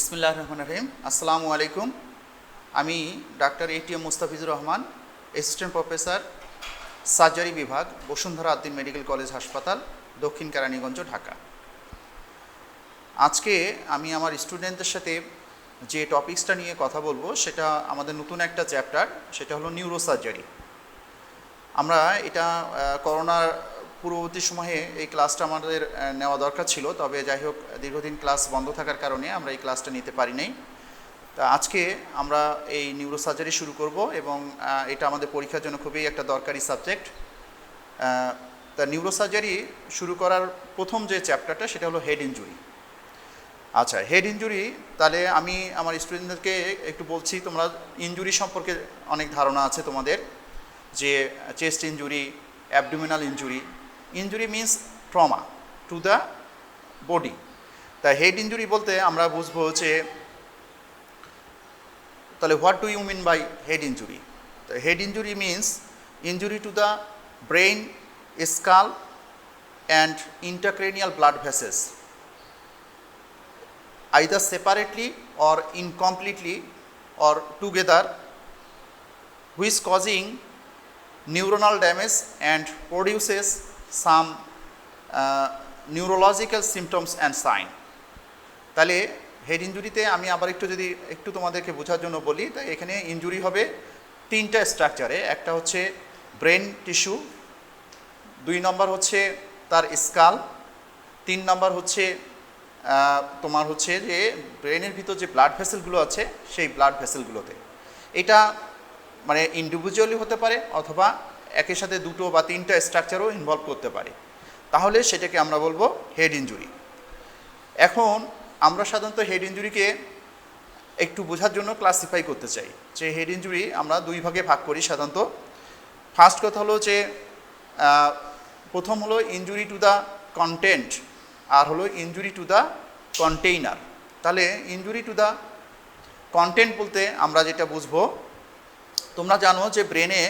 বিসমিল্লাহির রহমানির রহিম। আসসালামু আলাইকুম। আমি doctor ATM Mustafizur Rahman, assistant professor, surgery বিভাগ, বসুন্ধরা আদ্দিন মেডিকেল কলেজ হাসপাতাল, দক্ষিণ কেরানীগঞ্জ, ঢাকা। আজকে আমি আমার স্টুডেন্টদের সাথে যে টপিকসটা নিয়ে কথা বলবো সেটা আমাদের নতুন একটা চ্যাপ্টার, সেটা হলো নিউরোসার্জারি। আমরা এটা করোনার পূর্ববর্তী সময়ে এই ক্লাসটা আমাদের নেওয়া দরকার ছিল, তবে যাই হোক দীর্ঘদিন ক্লাস বন্ধ থাকার কারণে আমরা এই ক্লাসটা নিতে পারি নাই। তা আজকে আমরা এই নিউরোসার্জারি শুরু করব এবং এটা আমাদের পরীক্ষার জন্য খুবই একটা দরকারি সাবজেক্ট। তা নিউরোসার্জারি শুরু করার প্রথম যে চ্যাপ্টারটা সেটা হলো হেড ইনজুরি। আচ্ছা, হেড ইনজুরি, তাহলে আমি আমার স্টুডেন্টদেরকে একটু বলছি, তোমরা ইনজুরি সম্পর্কে অনেক ধারণা আছে তোমাদের, যে chest injury, abdominal injury. Injury means trauma to the body. তা হেড ইনজুরি বলতে আমরা বুঝবো যে, তাহলে what do you mean by head injury? তো head injury means injury to the brain, skull and intracranial blood vessels, either separately or incompletely or together, which causing neuronal damage and produces some neurological symptoms and sign. তাহলে head ইনজুরিতে আমি আবার একটু তোমাদেরকে বোঝার জন্য বলি, তাই এখানে ইনজুরি হবে তিনটা স্ট্রাকচারে। একটা হচ্ছে ব্রেন টিস্যু, 2 নম্বর হচ্ছে তার স্কাল, 3 নম্বর হচ্ছে তোমার হচ্ছে যে ব্রেনের ভিতর যে ব্লাড ভেসেলগুলো আছে সেই ব্লাড ভেসেলগুলোতে। এটা মানে ইন্ডিভিজুয়ালি হতে পারে অথবা একের সাথে 2 বা 3টা স্ট্রাকচারও ইনভলভ করতে পারে, তাহলে সেটাকে আমরা বলবো হেড ইনজুরি। এখন আমরা সাধারণত হেড ইনজুরিকে একটু বোঝার জন্য ক্লাসিফাই করতে চাই, যে হেড ইনজুরি আমরা 2 ভাগে ভাগ করি সাধারণত। ফার্স্ট কথা হলো যে প্রথম হলো ইনজুরি টু দ্য কন্টেন্ট, আর হলো ইনজুরি টু দ্য কন্টেইনার। তাহলে ইনজুরি টু দ্য কন্টেন্ট বলতে আমরা যেটা বুঝবো, তোমরা জানো যে ব্রেনে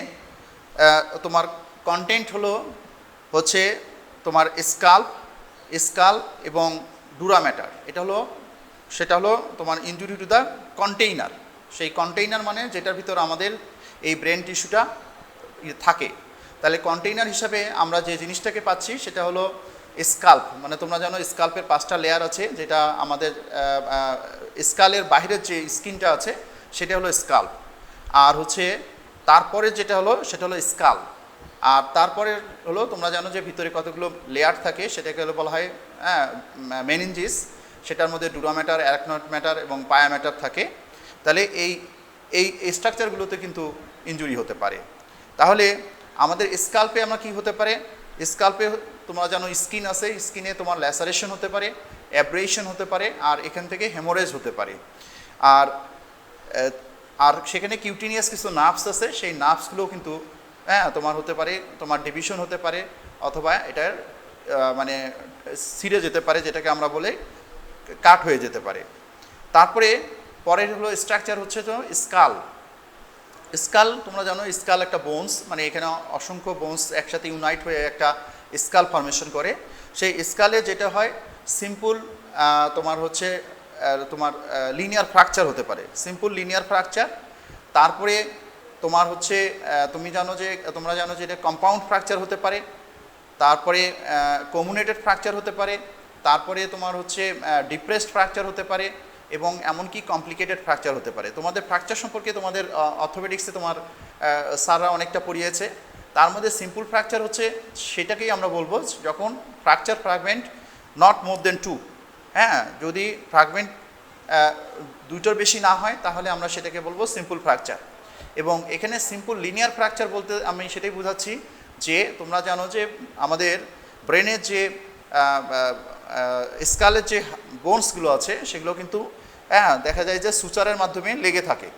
তোমার কন্টেন্ট হচ্ছে তোমার স্কাল এবং ডুরা ম্যাটার। সেটা হলো তোমার ইনজুরি টু দ্য কন্টেইনার। সেই কন্টেইনার মানে যেটার ভিতর আমাদের এই ব্রেন টিস্যুটা থাকে। তাহলে কন্টেইনার হিসাবে আমরা যে জিনিসটাকে পাচ্ছি সেটা হলো স্কাল্প। মানে তোমরা জানো স্কাল্পের 5টা লেয়ার আছে, যেটা আমাদের স্কালের বাইরের যে স্কিনটা আছে সেটা হলো স্কাল্প। আর হচ্ছে তারপরে যেটা হলো সেটা হলো স্কাল। আর তারপরে হলো তোমরা জানো যে ভিতরে কতগুলো লেয়ার থাকে, সেটাকে হলো বলা হয় মেনিনজিস। সেটার মধ্যে ডুরা ম্যাটার, অ্যারাকনয়েড ম্যাটার এবং পায়া ম্যাটার থাকে। তাহলে এই স্ট্রাকচারগুলোতে কিন্তু ইনজুরি হতে পারে। তাহলে আমাদের স্কাল্পে আমরা কি হতে পারে? স্কাল্পে তোমরা জানো স্কিন আছে, স্কিনে তোমার ল্যাসারেশন হতে পারে, অ্যাব্রেশন হতে পারে, আর এখান থেকে হেমোরেজ হতে পারে। আর সেখানে কিউটিনিয়াস কিছু নার্ভস আছে, সেই নার্ভসগুলোও কিন্তু তোমার হতে পারে, তোমার ডিভিশন হতে পারে, অথবা এটার মানে ছিঁড়ে যেতে পারে, যেটাকে আমরা বলে কাট হয়ে যেতে পারে। তারপরে পরের হলো স্ট্রাকচার হচ্ছে তো স্কাল। তোমরা জানো স্কাল একটা বোনস, মানে এখানে অসংখ্য বোনস একসাথে ইউনাইট হয়ে একটা স্কাল ফর্মেশন করে। সেই স্কালে যেটা হয় সিম্পল তোমার হচ্ছে তোমার লিনিয়ার ফ্র্যাকচার হতে পারে, সিম্পল লিনিয়ার ফ্র্যাকচার। তারপরে তোমার হচ্ছে তোমরা জানো যে এটা কম্পাউন্ড ফ্র্যাকচার হতে পারে, তারপরে কমিউনেটেড ফ্র্যাকচার হতে পারে, তারপরে তোমার হচ্ছে ডিপ্রেসড ফ্র্যাকচার হতে পারে, এবং এমনকি কমপ্লিকেটেড ফ্র্যাকচার হতে পারে। তোমাদের ফ্র্যাকচার সম্পর্কে তোমাদের অর্থোপেডিক্সে তোমার স্যাররা অনেকটা পড়িয়েছে। তার মধ্যে সিম্পল ফ্র্যাকচার হচ্ছে সেটাকেই আমরা বলবো যখন fracture fragment not more than 2। যদি ফ্র্যাগমেন্ট 2টার বেশি না হয় তাহলে আমরা সেটাকে বলবো সিম্পল ফ্র্যাকচার। এবং এখানে সিম্পল লিনিয়ার ফ্র্যাকচার বলতে আমি সেটাই বোঝাচ্ছি যে তোমরা জানো যে আমাদের ব্রেনের যে স্কালের যে বোনসগুলো আছে সেগুলো কিন্তু দেখা যায় যে সুচারের মাধ্যমে লেগে থাকে।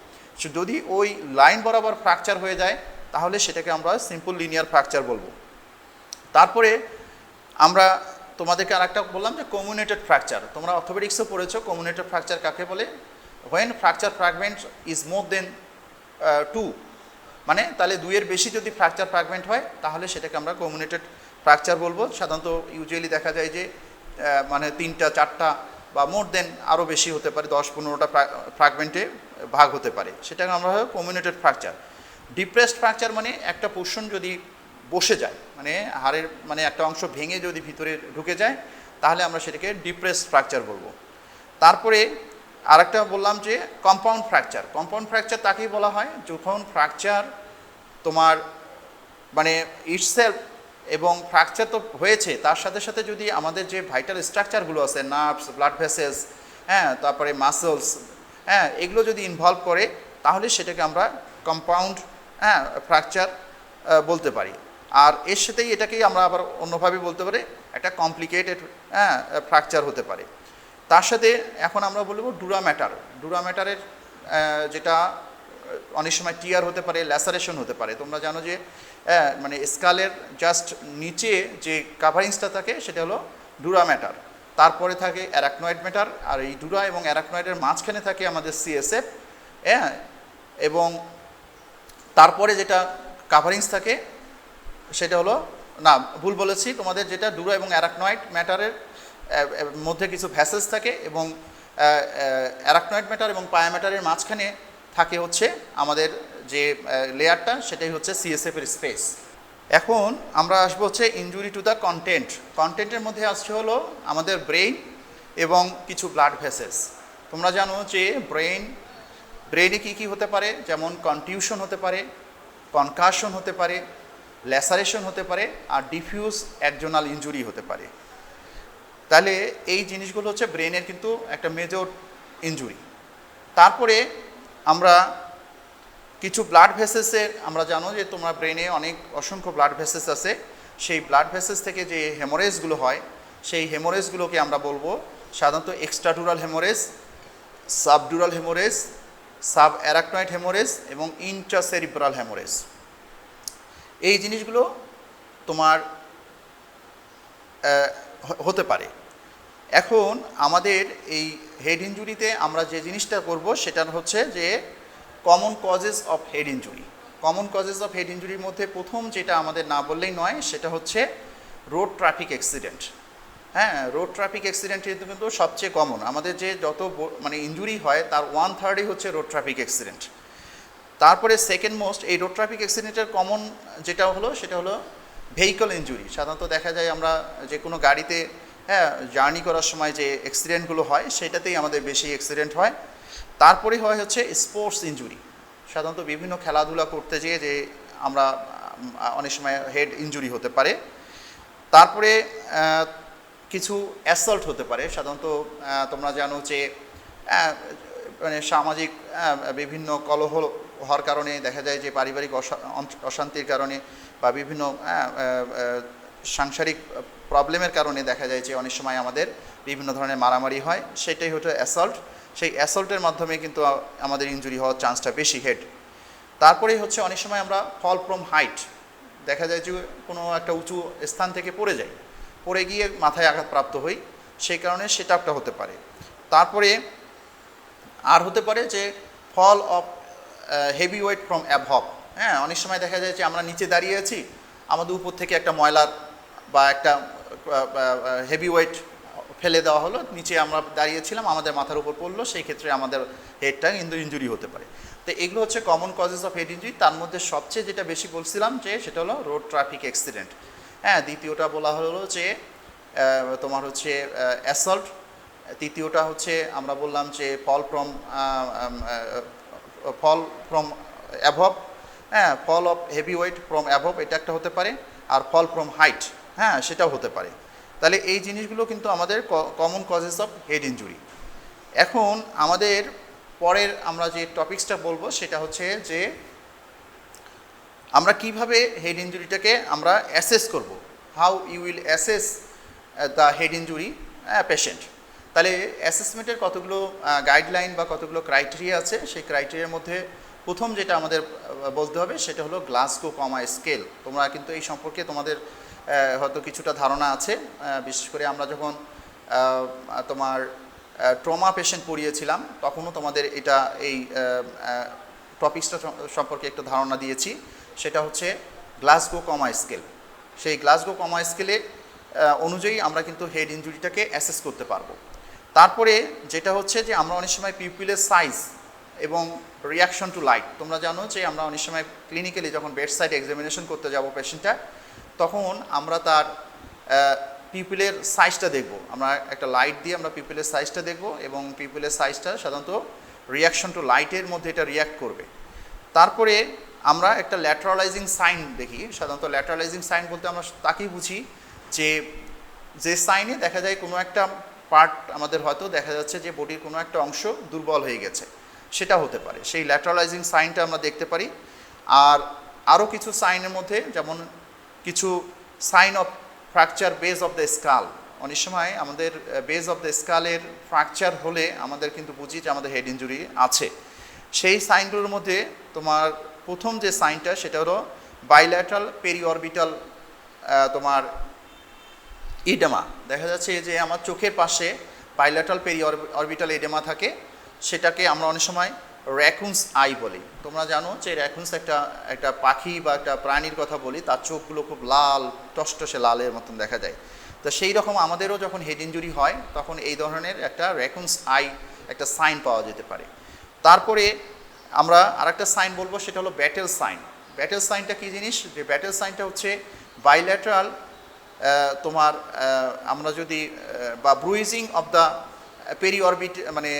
যদি ওই লাইন বরাবর ফ্র্যাকচার হয়ে যায় তাহলে সেটাকে আমরা সিম্পল লিনিয়ার ফ্র্যাকচার বলবো। তারপরে আমরা তোমাদেরকে আরেকটা বললাম যে কমিউনেটেড ফ্র্যাকচার। তোমরা অর্থোপেডিক্সও পড়েছো, কমিউনেটেড ফ্র্যাকচার কাকে বলে? When fracture fragment is more than 2, মানে তাহলে 2-এর বেশি যদি ফ্র্যাকচার ফ্র্যাগমেন্ট হয় তাহলে সেটাকে আমরা কমিউনেটেড ফ্র্যাকচার বলবো। সাধারণত ইউজুয়ালি দেখা যায় যে মানে 3টা 4টা বা মোর দেন আরও বেশি হতে পারে, 10-15টা ফ্র্যাগমেন্টে ভাগ হতে পারে, সেটাকে আমরা হয় কমিউনেটেড ফ্র্যাকচার। ডিপ্রেসড ফ্র্যাকচার মানে একটা পোর্শন যদি বসে যায়, মানে হাড়ের মানে একটা অংশ ভেঙে যদি ভিতরে ঢুকে যায়, তাহলে আমরা সেটাকে ডিপ্রেসড ফ্র্যাকচার বলবো। তারপরে আরেকটা বললাম যে কম্পাউন্ড ফ্র্যাকচার। কম্পাউন্ড ফ্র্যাকচার তাকেই বলা হয় যখন ফ্র্যাকচার তোমার মানে ইটসেলফ, এবং ফ্র্যাকচার তো হয়েছে, তার সাথে সাথে যদি আমাদের যে ভাইটাল স্ট্রাকচারগুলো আছে, নার্ভস, ব্লাড ভেসেলস, হ্যাঁ, তারপরে মাসলস, হ্যাঁ, এগুলো যদি ইনভলভ করে, তাহলে সেটাকে আমরা কম্পাউন্ড ফ্র্যাকচার বলতে পারি। আর এর সাথেই এটাকেই আমরা আবার অন্যভাবে বলতে পারি একটা কমপ্লিকেটেড ফ্র্যাকচার হতে পারে। তার সাথে এখন আমরা বলবো ডুরাম্যাটার। ডুরাম্যাটারের যেটা অনেক সময় টিয়ার হতে পারে, ল্যাসারেশন হতে পারে। তোমরা জানো যে মানে স্কালের জাস্ট নিচে যে কাভারিংসটা থাকে সেটা হলো ডুরাম্যাটার, তারপরে থাকে অ্যারাকনয়েড ম্যাটার, আর এই ডুরা এবং অ্যারাকনয়েডের মাঝখানে থাকে আমাদের সিএসএফ, হ্যাঁ, এবং তারপরে যেটা কাভারিংস থাকে সেটা হলো, না ভুল বলেছি তোমাদের, যেটা ডুরা এবং অ্যারাকনয়েড ম্যাটারের মধ্যে কিছু ভ্যাসেলস থাকে, এবং অ্যারাকনয়েড ম্যাটার এবং পায়াম্যাটারের মাঝখানে থাকে হচ্ছে আমাদের যে লেয়ারটা, সেটাই হচ্ছে সিএসএফ এর স্পেস। এখন আমরা আসবো হচ্ছে ইনজুরি টু দ্য কন্টেন্ট। কন্টেন্টের মধ্যে আসছে হলো আমাদের ব্রেইন এবং কিছু ব্লাড ভেসেলস। তোমরা জানো যে ব্রেইনে কী কী হতে পারে, যেমন কনটিউশন হতে পারে, কনকাশন হতে পারে, ল্যাসারেশন হতে পারে, আর ডিফিউজ অ্যাকজোনাল ইনজুরি হতে পারে। তাহলে এই জিনিসগুলো হচ্ছে ব্রেনের কিন্তু একটা মেজর ইনজুরি। তারপরে আমরা কিছু ব্লাড ভেসেলসের, আমরা জানো যে তোমরা ব্রেনে অনেক অসংখ্য ব্লাড ভেসেলস আছে, সেই ব্লাড ভেসেলস থেকে যে হেমোরেজগুলো হয়, সেই হেমোরেজগুলোকে আমরা বলবো সাধারণত extradural haemorrhage, subdural haemorrhage, sub arachnoid haemorrhage এবং ইন্ট্রাসেরিব্রাল হেমোরেজ। এই জিনিসগুলো তোমার হতে পারে। এখন আমাদের এই হেড ইনজুরিতে আমরা যে জিনিসটা করব সেটা হচ্ছে যে common causes of head injury. Common causes of head ইনজুরির মধ্যে প্রথম যেটা আমাদের না বললেই নয়, সেটা হচ্ছে রোড ট্রাফিক অ্যাক্সিডেন্ট। হ্যাঁ, রোড ট্রাফিক অ্যাক্সিডেন্ট কিন্তু সবচেয়ে কমন। আমাদের যে যত মানে ইনজুরি হয় তার 1/3 হচ্ছে রোড ট্রাফিক অ্যাক্সিডেন্ট। তারপরে সেকেন্ড মোস্ট এই রোড ট্রাফিক অ্যাক্সিডেন্টের কমন যেটা হলো সেটা হলো ভেহিকল ইনজুরি। সাধারণত দেখা যায় আমরা যে কোনো গাড়িতে জার্নি করার সময় যে অ্যাক্সিডেন্টগুলো হয় সেটাতেই আমাদের বেশি অ্যাক্সিডেন্ট হয়। তারপরে হয় হচ্ছে স্পোর্টস ইনজুরি। সাধারণত বিভিন্ন খেলাধুলা করতে যেয়ে যে আমরা অনেক সময় হেড ইনজুরি হতে পারে। তারপরে কিছু অ্যাসল্ট হতে পারে। সাধারণত তোমরা জানো যে মানে সামাজিক বিভিন্ন কলহ হওয়ার কারণে দেখা যায় যে পারিবারিক অশান্তির কারণে বা বিভিন্ন সাংসারিক প্রবলেমের কারণে দেখা যায় যে অনেক সময় আমাদের বিভিন্ন ধরনের মারামারি হয়, সেটাই হচ্ছে অ্যাসল্ট। সেই অ্যাসল্টের মাধ্যমে কিন্তু আমাদের ইনজুরি হওয়ার চান্সটা বেশি হেড। তারপরেই হচ্ছে অনেক সময় আমরা ফল ফ্রম হাইট, দেখা যায় যে কোনো একটা উঁচু স্থান থেকে পড়ে যাই, পড়ে গিয়ে মাথায় আঘাতপ্রাপ্ত হই, সেই কারণে সেটা একটা হতে পারে। তারপরে আর হতে পারে যে fall of heavy weight from above. হ্যাঁ, অনেক সময় দেখা যায় যে আমরা নিচে দাঁড়িয়ে আছি, আমাদের উপর থেকে একটা ময়লার বা একটা হেভি ওয়েট ফেলে দেওয়া হলো, নিচে আমরা দাঁড়িয়েছিলাম, আমাদের মাথার উপর পড়লো, সেই ক্ষেত্রে আমাদের হেডটা কিন্তু ইনজুরি হতে পারে। তো এগুলো হচ্ছে common causes of head injury. তার মধ্যে সবচেয়ে যেটা বেশি বলছিলাম যে সেটা হলো রোড ট্রাফিক অ্যাক্সিডেন্ট। হ্যাঁ, দ্বিতীয়টা বলা হলো যে তোমার হচ্ছে অ্যাসল্ট। তৃতীয়টা হচ্ছে আমরা বললাম যে ফল ফ্রম অ্যাভব। হ্যাঁ, fall of heavy weight from above এটা একটা হতে পারে, আর ফল ফ্রম হাইট, হ্যাঁ, সেটাও হতে পারে। তাহলে এই জিনিসগুলো কিন্তু আমাদের common causes of head injury. এখন আমাদের পরের আমরা যে টপিকসটা বলবো সেটা হচ্ছে যে আমরা কিভাবে হেড ইনজুরিটাকে আমরা অ্যাসেস করব, how you will assess the head injury patient. তাহলে অ্যাসেসমেন্টের কতগুলো গাইডলাইন বা কতগুলো ক্রাইটেরিয়া আছে। সেই ক্রাইটেরিয়ার মধ্যে প্রথম যেটা আমাদের বলতে হবে সেটা হলো গ্লাসগো কমা স্কেল। তোমরা কিন্তু এই সম্পর্কে তোমাদের হয়তো কিছুটা ধারণা আছে, বিশেষ করে আমরা যখন তোমার ট্রমা পেশেন্ট পড়িয়েছিলাম তখনও তোমাদের এটা এই টপিকসটা সম্পর্কে একটা ধারণা দিয়েছি। সেটা হচ্ছে গ্লাসগো কমা স্কেল। সেই গ্লাসগো কমা স্কেলে অনুযায়ী আমরা কিন্তু হেড ইনজুরিটাকে অ্যাসেস করতে পারবো। তারপরে যেটা হচ্ছে যে আমরা অনেক সময় পিউপিলের সাইজ এবং রিয়াকশন টু লাইট, তোমরা জানো যে আমরা অনেক সময় ক্লিনিক্যালি যখন বেড সাইড এক্সামিনেশন করতে যাব পেশেন্টটা, তখন আমরা তার পিউপিলের সাইজটা দেখব, আমরা একটা লাইট দিয়ে আমরা পিউপিলের সাইজটা দেখব এবং পিউপিলের সাইজটা সাধারণত রিয়াকশন টু লাইটের মধ্যে এটা রিয়াক্ট করবে। তারপরে আমরা একটা ল্যাটারালাইজিং সাইন দেখি, সাধারণত ল্যাটারালাইজিং সাইন বলতে আমরা তাকেই বুঝি যে সাইনে দেখা যায় কোনো একটা পার্ট আমাদের হয়তো দেখা যাচ্ছে যে বডির কোনো একটা অংশ দুর্বল হয়ে গেছে, সেটা হতে পারে, সেই ল্যাটারালাইজিং সাইনটা আমরা দেখতে পারি। আর আরও কিছু সাইনের মধ্যে যেমন কিছু sign of fracture base of the skull, অনেক সময় আমাদের বেস অফ দ্য স্কালের ফ্র্যাকচার হলে আমাদের কিন্তু বুঝি যে আমাদের হেড ইনজুরি আছে। সেই সাইনগুলোর মধ্যে তোমার প্রথম যে সাইনটা সেটা হলো বাইল্যাটারাল পেরিঅরবিটাল তোমার ইডেমা। দেখা যাচ্ছে যে আমার চোখের পাশে বাইল্যাটারাল পেরিঅরবিটাল ইডেমা থাকে, সেটাকে আমরা অনেক সময় র্যাকুন্স আই বলি। তোমরা জানো যে র্যাকুন্স একটা পাখি বা একটা প্রাণীর কথা বলি, তার চোখগুলো খুব লাল টসটসে লালের মতন দেখা যায়। তো সেই রকম আমাদেরও যখন হেড ইনজুরি হয় তখন এই ধরনের একটা র্যাকুন্স আই একটা সাইন পাওয়া যেতে পারে। তারপরে আমরা আরেকটা সাইন বলবো, সেটা হলো ব্যাটেল সাইন। ব্যাটেল সাইনটা কী জিনিস? যে ব্যাটেল সাইনটা হচ্ছে বাইল্যাটারাল তোমার আমরা যদি বা ব্রুইজিং অফ দ্য পেরিঅরবিট মানে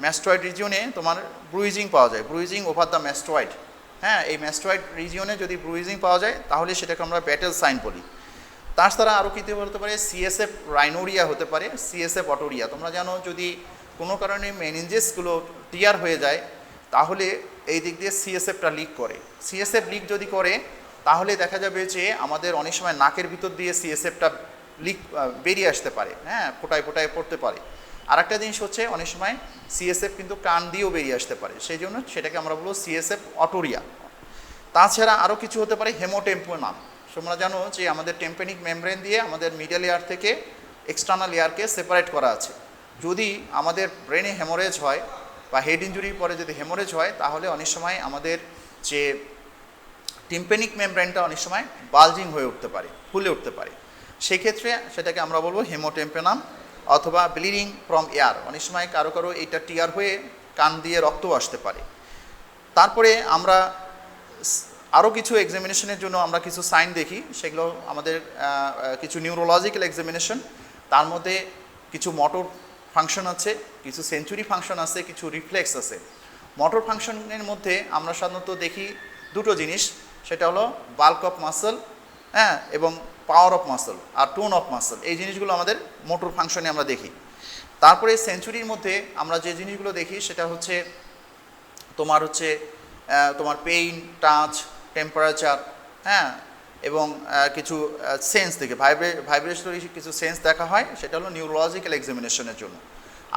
ম্যাস্টয়েড রিজিয়নে তোমার ব্রুইজিং পাওয়া যায়, ব্রুইজিং ওভার দ্য ম্যাস্টয়েড। হ্যাঁ, এই ম্যাস্টয়েড রিজিয়নে যদি ব্রুইজিং পাওয়া যায় তাহলে সেটাকে আমরা ব্যাটেল সাইন বলি। তাছাড়া আরও কী হতে পারে, সিএসএফ রাইনোরিয়া হতে পারে, সিএসএফ অটোরিয়া। তোমরা জানো যদি কোনো কারণে মেনিনজেসগুলো টিয়ার হয়ে যায় তাহলে এই দিক দিয়ে সিএসএফটা লিক করে। সিএসএফ লিক যদি করে তাহলে দেখা যাবে যে আমাদের অনেক সময় নাকের ভিতর দিয়ে সিএসএফটা লিক বেরিয়ে আসতে পারে, হ্যাঁ, ফোটায় ফোটায় পড়তে পারে। আর একটা জিনিস হচ্ছে অনেক সময় সিএসএফ কিন্তু কান দিয়েও বেরিয়ে আসতে পারে, সেই জন্য সেটাকে আমরা বলবো সিএসএফ অটোরিয়া। তাছাড়া আরও কিছু হতে পারে হেমোটেম্পোনাম। তোমরা জানো যে আমাদের টেম্পেনিক মেমব্রেন দিয়ে আমাদের মিডল এয়ার থেকে এক্সটার্নাল এয়ারকে সেপারেট করা আছে। যদি আমাদের ব্রেনে হেমোরেজ হয় বা হেড ইনজুরির পরে যদি হেমোরেজ হয় তাহলে অনেক সময় আমাদের যে টিম্পেনিক মেমব্রেনটা অনেক সময় বালজিং হয়ে উঠতে পারে, ফুলে উঠতে পারে। সেক্ষেত্রে সেটাকে আমরা বলবো হেমোটেম্পেনাম অথবা ব্লিডিং ফ্রম এয়ার। অনেক সময় কারো কারো এটা টিয়ার হয়ে কান দিয়ে রক্ত আসতে পারে। তারপরে আমরা আরও কিছু এক্সামিনেশনের জন্য আমরা কিছু সাইন দেখি, সেগুলো আমাদের কিছু নিউরোলজিক্যাল এক্সামিনেশন। তার মধ্যে কিছু মোটর ফাংশন আছে, কিছু সেঞ্চুরি ফাংশন আছে, কিছু রিফ্লেক্স আছে। মোটর ফাংশনের মধ্যে আমরা সাধারণত দেখি দুটো জিনিস, সেটা হলো বাল্ক অফ মাসল, হ্যাঁ, এবং পাওয়ার অফ মাসল আর টোন অফ মাসল। এই জিনিসগুলো আমাদের মোটর ফাংশনে আমরা দেখি। তারপরে সেঞ্চুরির মধ্যে আমরা যে জিনিসগুলো দেখি সেটা হচ্ছে তোমার পেইন, টাচ, টেম্পারেচার, হ্যাঁ, এবং কিছু সেন্স দেখে ভাইব্রেশনারি কিছু সেন্স দেখা হয়, সেটা হলো নিউরোলজিক্যাল এক্সামিনেশনের জন্য।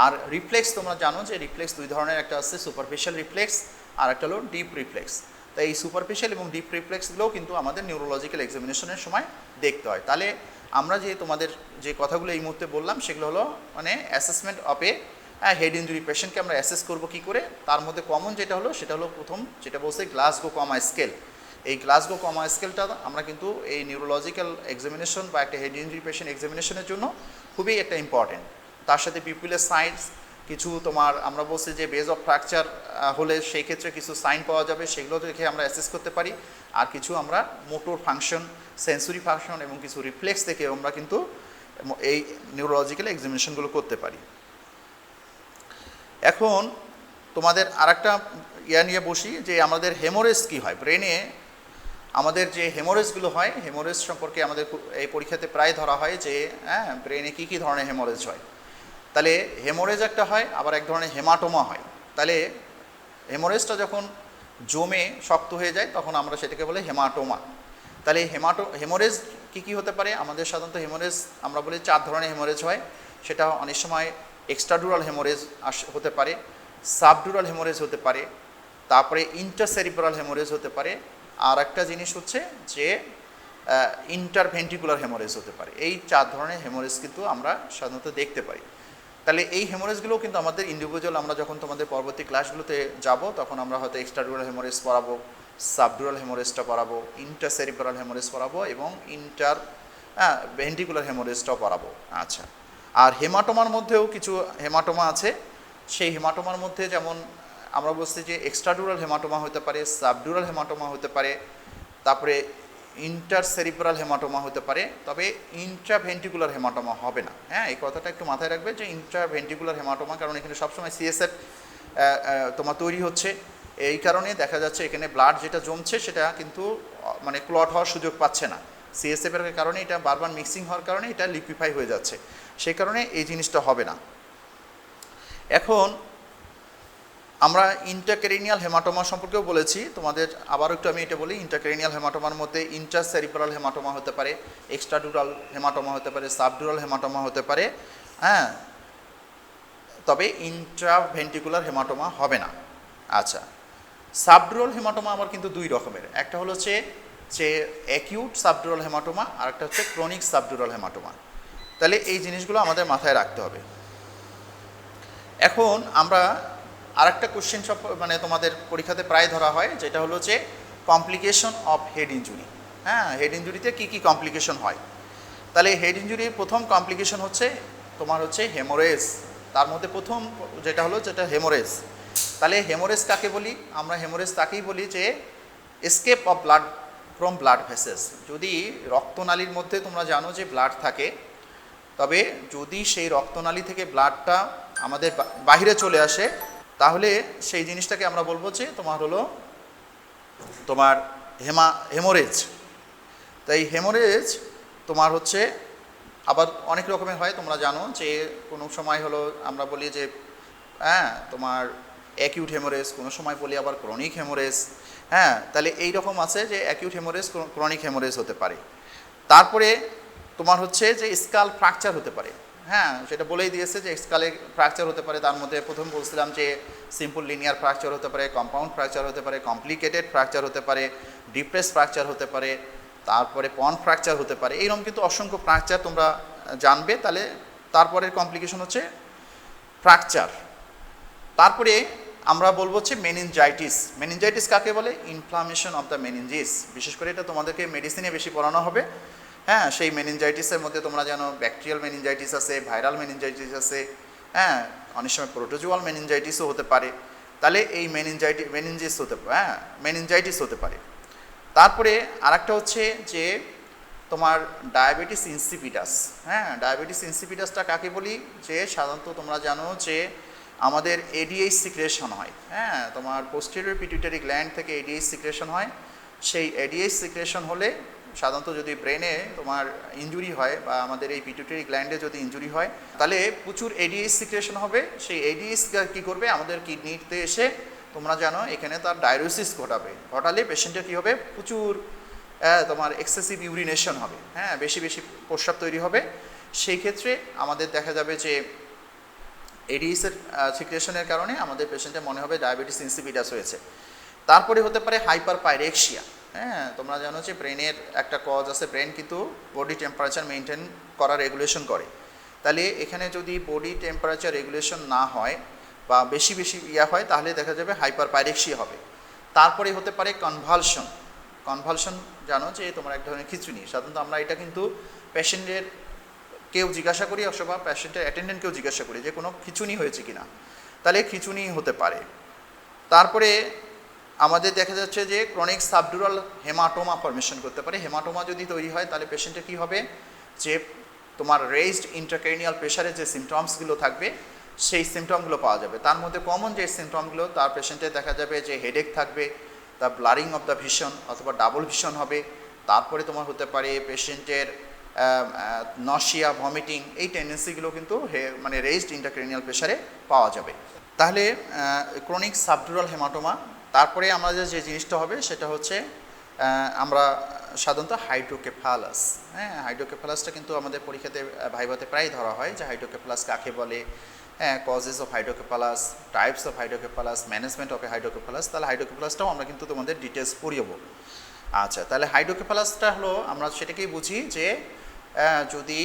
আর রিফ্লেক্স তোমরা জানো যে রিফ্লেক্স দুই ধরনের, একটা আছে সুপারফিশিয়াল রিফ্লেক্স আর একটা হলো ডিপ রিফ্লেক্স। তাই এই সুপারফিশিয়াল এবং ডিপ রিফ্লেক্সগুলোও কিন্তু আমাদের নিউরোলজিক্যাল এক্সামিনেশনের সময় দেখতে হয়। তাহলে আমরা যে তোমাদের যে কথাগুলো এই মুহূর্তে বললাম সেগুলো হলো মানে assessment of A head injury পেশেন্টকে আমরা অ্যাসেস করবো কী করে। তার মধ্যে কমন যেটা হলো সেটা হলো প্রথম যেটা বলছে গ্লাসগো কমা স্কেল। এই গ্লাসগো কমা স্কেলটা আমরা কিন্তু এই নিউরোলজিক্যাল এক্সামিনেশন বা একটা হেড ইনজুরি পেশেন্ট এক্সামিনেশনের জন্য খুবই একটা ইম্পর্টেন্ট। তার সাথে পিপুলের সাইন্স কিছু তোমার আমরা বলছি যে বেজ অফ ফ্র্যাকচার হলে সেই ক্ষেত্রে কিছু সাইন পাওয়া যাবে, সেগুলো দেখে আমরা অ্যাসেস করতে পারি। আর কিছু আমরা মোটর ফাংশন, সেন্সরি ফাংশন এবং কিছু রিফ্লেক্স দেখে আমরা কিন্তু এই নিউরোলজিক্যাল এক্সামিনেশনগুলো করতে পারি। এখন তোমাদের আরেকটা নিয়ে বসি যে আমাদের হেমোরেজ কী হয় ব্রেনে। আমাদের যে হেমোরেজগুলো হয়, হেমোরেজ সম্পর্কে আমাদের এই পরীক্ষাতে প্রায় ধরা হয় যে হ্যাঁ ব্রেনে কী কী ধরনের হেমোরেজ হয়। তাহলে হেমোরেজ একটা হয়, আবার এক ধরনের হেমাটোমা হয়। তাহলে হেমোরেজটা যখন জমে শক্ত হয়ে যায় তখন আমরা সেটাকে বলি হেমাটোমা। তাহলে হেমোরেজ কী কী হতে পারে? আমাদের সাধারণত হেমোরেজ আমরা বলি 4 ধরনের হেমোরেজ হয়। সেটা অনেক সময় এক্সট্রাডুরাল হেমোরেজ হতে পারে, সাবডুরাল হেমোরেজ হতে পারে, তারপরে ইন্টারসেরিব্রাল হেমোরেজ হতে পারে, আর একটা জিনিস হচ্ছে যে ইন্টারভেন্ট্রিকুলার হেমোরেজ হতে পারে। এই 4 ধরনের হেমোরেজ কিন্তু আমরা সাধারণত দেখতে পাই। তাহলে এই হেমোরেজগুলো কিন্তু আমাদের ইন্ডিভিজুয়াল, আমরা যখন তোমাদের পরবর্তী ক্লাসগুলোতে যাব তখন আমরা হয়তো এক্সট্রাডুরাল হেমোরেজ পড়াবো, সাবডুরাল হেমোরেজটা পড়াবো, ইন্টারসেরিব্রাল হেমোরেজ পড়াবো এবং ভেন্ট্রিকুলার হেমোরেজটাও পড়াবো। আচ্ছা, আর হেমাটোমার মধ্যেও কিছু হেমাটোমা আছে, সেই হেমাটোমার মধ্যে যেমন আমরা বলছি যে এক্সট্রাডুরাল হেমাটোমা হতে পারে, সাবডুরাল হেমাটোমা হতে পারে, তারপরে ইন্টারসেরিব্রাল হেমাটোমা হতে পারে, তবে ইন্ট্রাভেন্ট্রিকুলার হেমাটোমা হবে না। হ্যাঁ, এই কথাটা একটু মাথায় রাখবে যে ইন্ট্রাভেন্ট্রিকুলার হেমাটোমা, কারণ এখানে সবসময় সিএসএফ তোমার তৈরি হচ্ছে, এই কারণে দেখা যাচ্ছে এখানে ব্লাড যেটা জমছে সেটা কিন্তু মানে ক্লট হওয়ার সুযোগ পাচ্ছে না, সিএসএফের কারণে এটা বারবার মিক্সিং হওয়ার কারণে এটা লিকুইফাই হয়ে যাচ্ছে, সেই কারণে এই জিনিসটা হবে না। এখন আমরা ইন্টারক্রেনিয়াল হেমাটোমা সম্পর্কেও বলেছি তোমাদের, আবারও একটু আমি এটা বলি, ইন্টারক্রেনিয়াল হেমাটোমার মধ্যে ইন্টারসেরিব্রাল হেমাটোমা হতে পারে, এক্সট্রাডুরাল হেমাটোমা হতে পারে, সাবডুরাল হেমাটোমা হতে পারে, হ্যাঁ, তবে ইন্ট্রাভেন্ট্রিকুলার হেমাটোমা হবে না। আচ্ছা, সাবডুরাল হেমাটোমা আবার কিন্তু দুই রকমের, একটা হলো যে অ্যাকিউট সাবডুরাল হেমাটোমা, আর একটা হচ্ছে ক্রনিক সাবডুরাল হেমাটোমা। তাহলে এই জিনিসগুলো আমাদের মাথায় রাখতে হবে। এখন আমরা আরেকটা কোশ্চেন মানে তোমাদের পরীক্ষাতে প্রায় ধরা হয়, যেটা হলো যে কমপ্লিকেশন অফ হেড ইনজুরি। হ্যাঁ, হেড ইনজুরিতে কী কী কমপ্লিকেশন হয়? তাহলে হেড ইনজুরির প্রথম কমপ্লিকেশন হচ্ছে তোমার হচ্ছে হেমোরেজ। তার মধ্যে প্রথম যেটা হলো যেটা হেমোরেজ। তাহলে হেমোরেজ কাকে বলি? আমরা হেমোরেজ তাকেই বলি যে escape of blood from blood vases. যদি রক্তনালীর মধ্যে তোমরা জানো যে ব্লাড থাকে, তবে যদি সেই রক্তনালী থেকে ব্লাডটা আমাদের বাহিরে চলে আসে, তাহলে সেই জিনিসটাকে আমরা বলবো যে তোমার হলো তোমার হেমোরেজ। তাই হেমোরেজ তোমার হচ্ছে আবার অনেক রকমের হয়, তোমরা জানো যে কোনো সময় হলো আমরা বলি যে হ্যাঁ তোমার অ্যাকিউট হেমোরেজ, কোনো সময় বলি আবার ক্রনিক হেমোরেজ। হ্যাঁ, তাহলে এই রকম আছে যে অ্যাকিউট হেমোরেজ, ক্রনিক হেমোরেজ হতে পারে। তারপরে তোমার হচ্ছে যে স্কাল ফ্র্যাকচার হতে পারে। হ্যাঁ, সেটা বলেই দিয়েছে যে স্কালে ফ্র্যাকচার হতে পারে, তার মধ্যে প্রথম বলছিলাম যে সিম্পল লিনিয়ার ফ্র্যাকচার হতে পারে, কম্পাউন্ড ফ্র্যাকচার হতে পারে, কমপ্লিকেটেড ফ্র্যাকচার হতে পারে, ডিপ্রেস ফ্র্যাকচার হতে পারে, তারপরে পন ফ্র্যাকচার হতে পারে। এইরকম কিন্তু অসংখ্য ফ্র্যাকচার তোমরা জানবে। তাহলে তারপরের কমপ্লিকেশন হচ্ছে ফ্র্যাকচার। তারপরে আমরা বলবো হচ্ছে মেনিনজাইটিস। মেনিনজাইটিস কাকে বলে? Inflammation of the meninges. বিশেষ করে এটা তোমাদেরকে মেডিসিনে বেশি পড়ানো হবে। হ্যাঁ, সেই মেনিনজাইটিসের মধ্যে তোমরা জানো ব্যাকটেরিয়াল মেনিনজাইটিস আছে, ভাইরাল মেনিনজাইটিস আছে, হ্যাঁ, অনেক সময় প্রোটোজোয়াল মেনিনজাইটিসও হতে পারে। তাহলে এই মেনিনজাইটিস হতে পারে। তারপরে আরেকটা হচ্ছে যে তোমার ডায়াবেটিস ইনসিপিটাস। হ্যাঁ, ডায়াবেটিস ইনসিপিটাসটা কাকে বলি? যে সাধারণত তোমরা জানো যে আমাদের এডিএইচ সিক্রেশন হয়। হ্যাঁ, তোমার পোস্টেরিয়র পিটুইটারি গ্ল্যান্ড থেকে এডিএইচ সিক্রেশন হয়। সেই এডিএইচ সিক্রেশন হলে সাধারণত যদি ব্রেনে তোমার ইনজুরি হয় বা আমাদের এই পিটুইটারি গ্ল্যান্ডে যদি ইনজুরি হয়, তাহলে প্রচুর এডিএইচ সিক্রেশন হবে। সেই এডিএইচ কী করবে? আমাদের কিডনিতে এসে তোমরা জানো এখানে তার ডায়রোসিস ঘটালে পেশেন্টের কী হবে? প্রচুর তোমার এক্সেসিভ ইউরিনেশন হবে। হ্যাঁ, বেশি বেশি প্রস্রাব তৈরি হবে। সেই ক্ষেত্রে আমাদের দেখা যাবে যে এডিএসের সিক্রেশনের কারণে আমাদের পেশেন্টের মনে হবে ডায়াবেটিস ইনসিপিটাস হয়েছে। তারপরে হতে পারে হাইপার পাইরেক্সিয়া। হ্যাঁ, তোমরা জানো যে ব্রেনের একটা কজ আছে, ব্রেন কিন্তু বডি টেম্পারেচার মেনটেন করা রেগুলেশন করে। তাহলে এখানে যদি বডি টেম্পারেচার রেগুলেশন না হয় বা বেশি বেশি হয়, তাহলে দেখা যাবে হাইপার পাইরেক্সিয়া হবে। তারপরে হতে পারে কনভালশন। কনভালশন জানো যে তোমার এক ধরনের খিঁচুনি। সাধারণত আমরা এটা কিন্তু পেশেন্টের কেউ জিজ্ঞাসা করি অথবা পেশেন্টের অ্যাটেন্ডেন্টকেও জিজ্ঞাসা করি যে কোনো খিঁচুনি হয়েছে কিনা, তাহলে খিঁচুনি হতে পারে। তারপরে আমাদের দেখা যাচ্ছে যে ক্রনিক সাবডুরাল হেমাটোমা ফর্মেশন করতে পারে। হেমাটোমা যদি তৈরি হয় তাহলে পেশেন্টের কী হবে? যে তোমার রেজড ইন্ট্রাক্রেনিয়াল প্রেশারের যে সিমটমসগুলো থাকবে সেই সিমটমগুলো পাওয়া যাবে। তার মধ্যে কমন যে সিমটমগুলো, তার পেশেন্টের দেখা যাবে যে হেডেক থাকবে, তার ব্লারিং অফ দ্য ভিশন অথবা ডাবল ভিশন হবে। তারপরে তোমার হতে পারে পেশেন্টের নশিয়া, ভমিটিং, এই টেন্ডেন্সিগুলো কিন্তু মানে রেজড ইন্ট্রাক্রেনিয়াল প্রেশারে পাওয়া যাবে। তাহলে ক্রনিক সাবডুরাল হেমাটোমা। তারপরে আমাদের যে জিনিসটা হবে সেটা হচ্ছে আমরা সাধারণত হাইড্রোকেফালাস। হ্যাঁ, হাইড্রোকেফালাসটা কিন্তু আমাদের পরীক্ষাতে ভাইভাতে প্রায় ধরা হয় যে হাইড্রোকেফালাস কাকে বলে, হ্যাঁ, causes of hydrocephalus, types of hydrocephalus, management of hydrocephalus. তাহলে হাইড্রোকেফালাসটাও আমরা কিন্তু তোমাদের ডিটেলস পড়িয়ে বলবো। আচ্ছা, তাহলে হাইড্রোকেফালাসটা হলো আমরা সেটাকেই বুঝি যে যদি